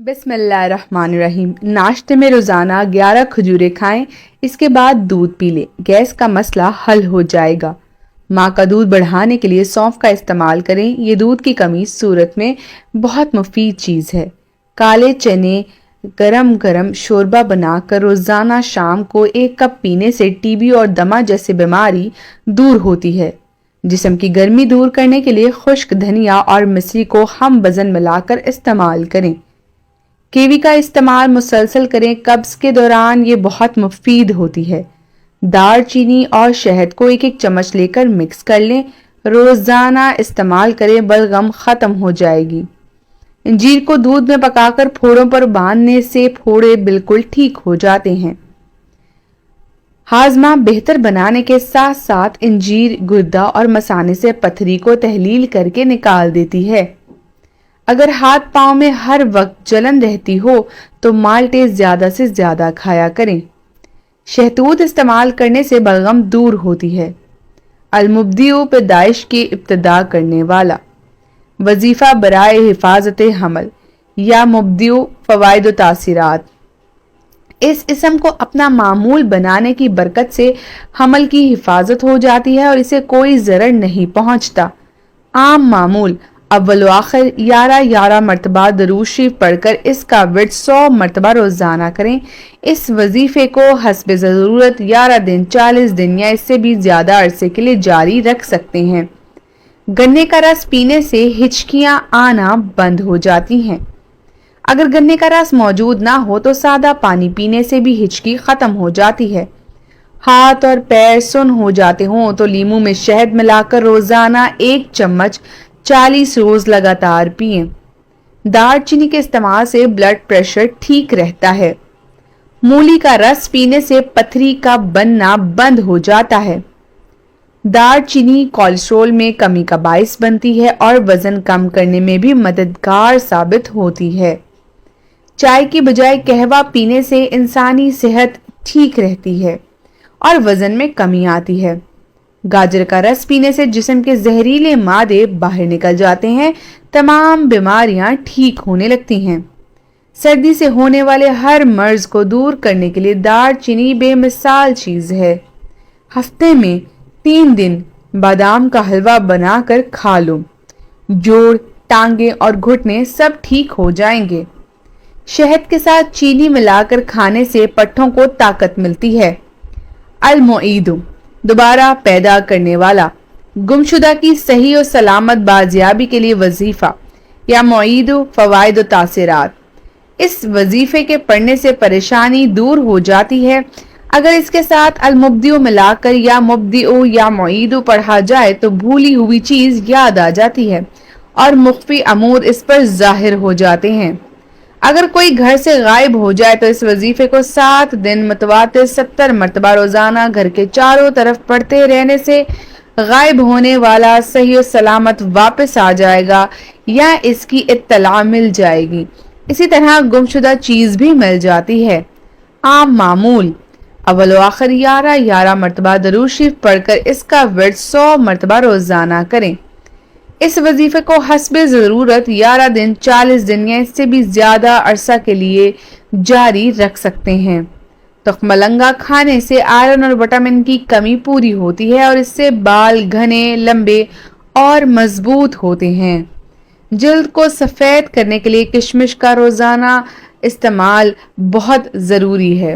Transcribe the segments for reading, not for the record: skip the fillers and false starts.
बिस्मिल्लाह रहमान रहीम। नाश्ते में रोज़ाना 11 खजूरें खाएं, इसके बाद दूध पी लें, गैस का मसला हल हो जाएगा। माँ का दूध बढ़ाने के लिए सौंफ का इस्तेमाल करें, ये दूध की कमी सूरत में बहुत मुफीद चीज़ है। काले चने गरम गरम शोरबा बनाकर रोज़ाना शाम को 1 कप पीने से टीबी और दमा जैसी बीमारी दूर होती है। जिस्म की गर्मी दूर करने के लिए खुश्क धनिया और मिश्री को हम वज़न मिलाकर इस्तेमाल करें। कीवी का इस्तेमाल मुसलसल करें, कब्ज के दौरान ये बहुत मुफीद होती है। दार चीनी और शहद को 1-1 चम्मच लेकर मिक्स कर लें, रोजाना इस्तेमाल करें, बलगम खत्म हो जाएगी। अंजीर को दूध में पकाकर फोड़ों पर बांधने से फोड़े बिल्कुल ठीक हो जाते हैं। हाजमा बेहतर बनाने के साथ साथ अंजीर गुर्दा और मसाने से पथरी को तहलील करके निकाल देती है। अगर हाथ पांव में हर वक्त जलन रहती हो तो माल्टे ज्यादा से ज्यादा खाया करें। शहतूत इस्तेमाल करने से बलगम दूर होती है। अलमुब्दिउ पैदाइश की इब्तिदा करने वाला। वजीफा बराए हिफाजत हमल या मुब्दिउ फवाइद व तासीरात। इस इसम को अपना मामूल बनाने की बरकत से हमल की हिफाजत हो जाती है और इसे कोई जरर नहीं पहुंचता। आम मामूल अव्वल आखिर 11 मरतबा दरूद शरीफ पढ़कर इसका विर्द 100 मरतबा रोजाना करें। इस वजीफे को हस्ब ज़रूरत 11 दिन, 40 दिन या इससे भी ज्यादा अरसे के लिए जारी रख सकते हैं। गन्ने का रस पीने से हिचकियां आना बंद हो जाती हैं। अगर गन्ने का रस मौजूद ना हो तो सादा पानी पीने से भी हिचकी खत्म हो जाती है। हाथ और पैर सुन हो जाते हों तो लीमू में शहद मिलाकर रोजाना 1 चम्मच 40 रोज लगातार पिएं। दालचीनी के इस्तेमाल से ब्लड प्रेशर ठीक रहता है। मूली का रस पीने से पथरी का बनना बंद हो जाता है। दालचीनी कोलेस्ट्रॉल में कमी का बाइस बनती है और वजन कम करने में भी मददगार साबित होती है। चाय की बजाय कहवा पीने से इंसानी सेहत ठीक रहती है और वजन में कमी आती है। गाजर का रस पीने से जिस्म के जहरीले मादे बाहर निकल जाते हैं, तमाम बीमारियां ठीक होने लगती हैं। सर्दी से होने वाले हर मर्ज को दूर करने के लिए दालचीनी बेमिसाल चीज है। हफ्ते में 3 दिन बादाम का हलवा बनाकर खा लो, जोड़, टांगे और घुटने सब ठीक हो जाएंगे। शहद के साथ चीनी मिलाकर खाने से पट्ठों को ताकत मिलती है। अल-मुईदु दोबारा पैदा करने वाला। गुमशुदा की सही और सलामत बाजियाबी के लिए वजीफा या मुईदु फवाइद व तासीरात। इस वजीफे के पढ़ने से परेशानी दूर हो जाती है। अगर इसके साथ अलमुब्दिउ मिलाकर या मुब्दिउ या मुईदु पढ़ा जाए तो भूली हुई चीज याद आ जाती है और मुख्फी अमूर इस पर जाहिर हो जाते हैं। अगर कोई घर से गायब हो जाए तो इस वजीफे को 7 दिन मुतवातिर 70 मरतबा रोजाना घर के चारों तरफ पढ़ते रहने से गायब होने वाला सही और सलामत वापस आ जाएगा या इसकी इत्तला मिल जाएगी। इसी तरह गुमशुदा चीज भी मिल जाती है। आम मामूल अव्वल आखिर 11 मरतबा दरूद शरीफ पढ़कर इसका विर्द 100 मरतबा रोजाना करें। इस वजीफे को हस्बे ज़रूरत 11 दिन, 40 दिन या इससे भी ज्यादा अरसा के लिए जारी रख सकते हैं। तख्मलंगा खाने से आयरन और विटामिन की कमी पूरी होती है और इससे बाल घने, लंबे और मजबूत होते हैं। जल्द को सफेद करने के लिए किशमिश का रोजाना इस्तेमाल बहुत जरूरी है।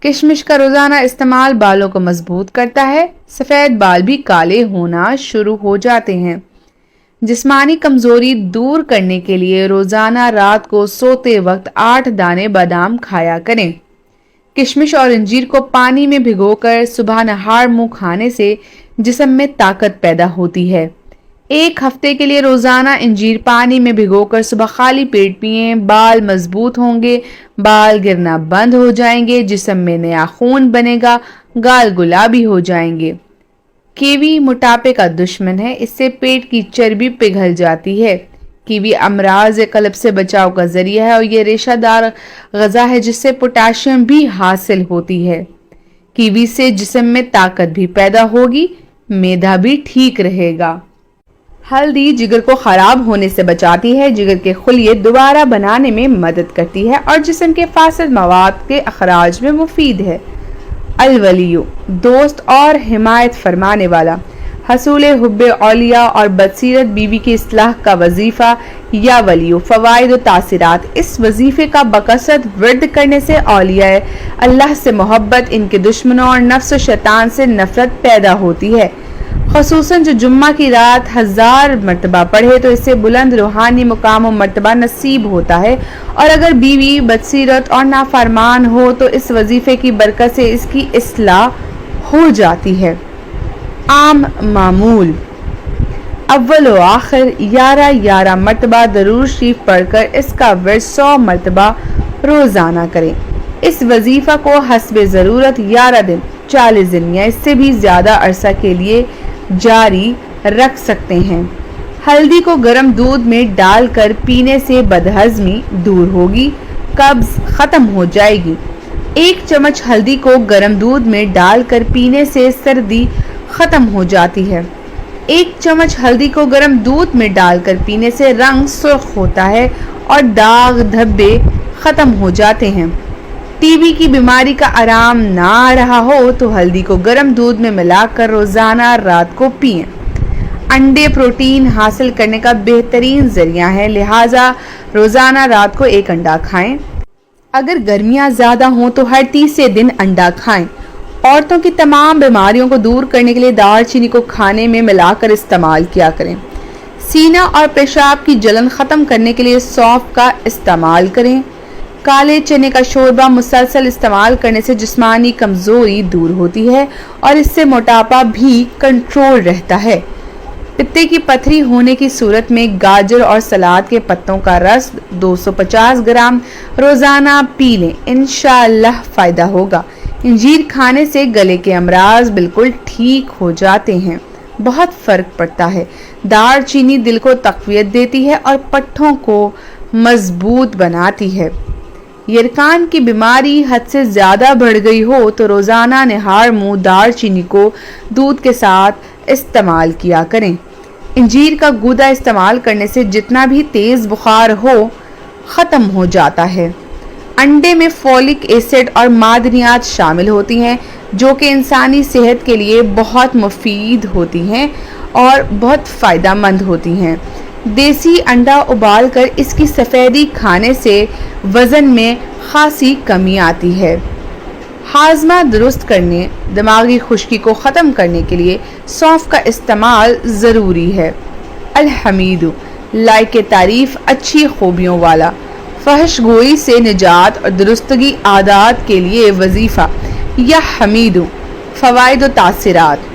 किशमिश का रोजाना इस्तेमाल बालों को मजबूत करता है। सफेद बाल भी काले होना शुरू हो जाते हैं। जिस्मानी कमजोरी दूर करने के लिए रोजाना रात को सोते वक्त 8 दाने बादाम खाया करें। किशमिश और अंजीर को पानी में भिगोकर सुबह नहार मुंह खाने से जिस्म में ताकत पैदा होती है। 1 हफ्ते के लिए रोजाना अंजीर पानी में भिगोकर सुबह खाली पेट पिएं। बाल मजबूत होंगे, बाल गिरना बंद हो जाएंगे, जिस्म में नया खून बनेगा, गाल गुलाबी हो जाएंगे। कीवी मोटापे का दुश्मन है, इससे पेट की चर्बी पिघल जाती है। कीवी अमराज कल्ब से बचाव का जरिया है और ये रेशादार गजा है जिससे पोटाशियम भी हासिल होती है। कीवी से जिस्म में ताकत भी पैदा होगी, मैदा भी ठीक रहेगा। हल्दी जिगर को खराब होने से बचाती है, जिगर के खुलिये दोबारा बनाने में मदद करती है और जिस्म के फासिद मवाद के अखराज में मुफीद है। अलवलियु, दोस्त और हिमायत फरमाने वाला, हसूल हुब्बे औलिया और बदसीरत बीवी की इस्लाह का वजीफा या वलियु। फवाइद व तासिरात, इस वजीफे का बकसरत विर्द करने से औलिया अल्लाह से मोहब्बत, इनके दुश्मनों और नफ्स व शैतान से नफरत पैदा होती है। खसूसन जो जुम्मा की रात 1000 मरतबा पढ़े तो इससे बुलंद रूहानी मुकाम व मरतबा नसीब होता है, और अगर बीवी बदसीरत और नाफरमान हो तो इस वजीफे की बरकत से इसकी इस्लाह हो जाती है। आम मामूल, अव्वल व आखिर 11 मरतबा दरूद शरीफ पढ़कर इसका विर्द 100 मरतबा रोज़ाना करें। इस वजीफ़ा को हस्बे ज़रूरत 11 दिन, 40 दिन या इससे भी ज़्यादा अरसा के लिए जारी रख सकते हैं। हल्दी को गर्म दूध में डालकर पीने से बदहज़मी दूर होगी, कब्ज़ ख़त्म हो जाएगी। 1 चम्मच हल्दी को गर्म दूध में डालकर पीने से सर्दी ख़त्म हो जाती है। 1 चम्मच हल्दी को गर्म दूध में डालकर पीने से रंग सुर्ख होता है और दाग धब्बे ख़त्म हो जाते हैं। टीबी की बीमारी का आराम ना आ रहा हो तो हल्दी को गर्म दूध में मिलाकर रोज़ाना रात को पिएं। अंडे प्रोटीन हासिल करने का बेहतरीन जरिया है, लिहाजा रोज़ाना रात को 1 अंडा खाएं। अगर गर्मियाँ ज़्यादा हों तो हर तीसरे दिन अंडा खाएं। औरतों की तमाम बीमारियों को दूर करने के लिए दालचीनी को खाने में मिलाकर इस्तेमाल किया करें। सीना और पेशाब की जलन ख़त्म करने के लिए सौंफ का इस्तेमाल करें। काले चने का शोरबा मुसलसल इस्तेमाल करने से जिस्मानी कमज़ोरी दूर होती है और इससे मोटापा भी कंट्रोल रहता है। पित्ते की पथरी होने की सूरत में गाजर और सलाद के पत्तों का रस 250 ग्राम रोज़ाना पी लें, इंशाअल्लाह फ़ायदा होगा। इंजीर खाने से गले के अमराज बिल्कुल ठीक हो जाते हैं, बहुत फ़र्क पड़ता है। दालचीनी दिल को तक़वियत देती है और पट्ठों को मजबूत बनाती है। यरकान की बीमारी हद से ज़्यादा बढ़ गई हो तो रोज़ाना निहार मुँह दालचीनी को दूध के साथ इस्तेमाल किया करें। इंजीर का गूदा इस्तेमाल करने से जितना भी तेज़ बुखार हो ख़त्म हो जाता है। अंडे में फोलिक एसिड और मादनियात शामिल होती हैं जो कि इंसानी सेहत के लिए बहुत मुफीद होती हैं और बहुत फ़ायदा मंद होती हैं। देसी अंडा उबालकर इसकी सफ़ेदी खाने से वज़न में खासी कमी आती है। हाजमा दुरुस्त करने, दिमागी खुश्की को ख़त्म करने के लिए सौंफ का इस्तेमाल ज़रूरी है। अल-हमीदु, लायक तारीफ़, अच्छी खूबियों वाला, फहश गोई से निजात और दुरुस्तगी आदात के लिए वजीफ़ा या हमीदु। फ़वाइद व तासिरात,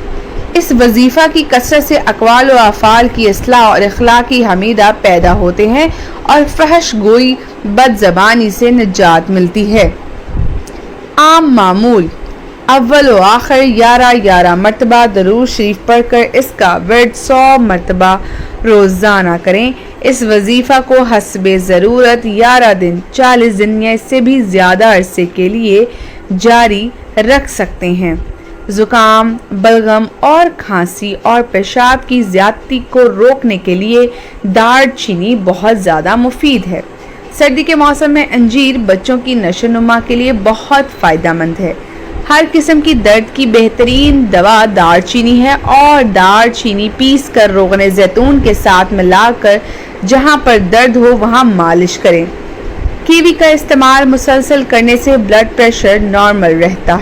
इस वजीफ़ा की कसरत से अक़वाल व अफ़ाल की इस्लाह और अखलाकी हमीदा पैदा होते हैं और फहश गोई बदज़बानी से निजात मिलती है। आम मामूल, अव्वल व आखिर 11 मरतबा दरूद शरीफ पढ़कर इसका विर्द 100 मरतबा रोज़ाना करें। इस वजीफ़ा को हस्बे ज़रूरत 11 दिन, 40 दिन या इससे भी ज़्यादा अरसे के लिए जारी रख सकते हैं। ज़ुकाम, बलगम और खांसी और पेशाब की ज़्यादती को रोकने के लिए दालचीनी बहुत ज़्यादा मुफीद है। सर्दी के मौसम में अंजीर बच्चों की नशोनुमा के लिए बहुत फ़ायदेमंद है। हर किस्म की दर्द की बेहतरीन दवा दालचीनी है और दालचीनी पीस कर रोगन जैतून के साथ मिलाकर जहां पर दर्द हो वहां मालिश करें। कीवी का इस्तेमाल मुसलसल करने से ब्लड प्रेशर नॉर्मल रहता है।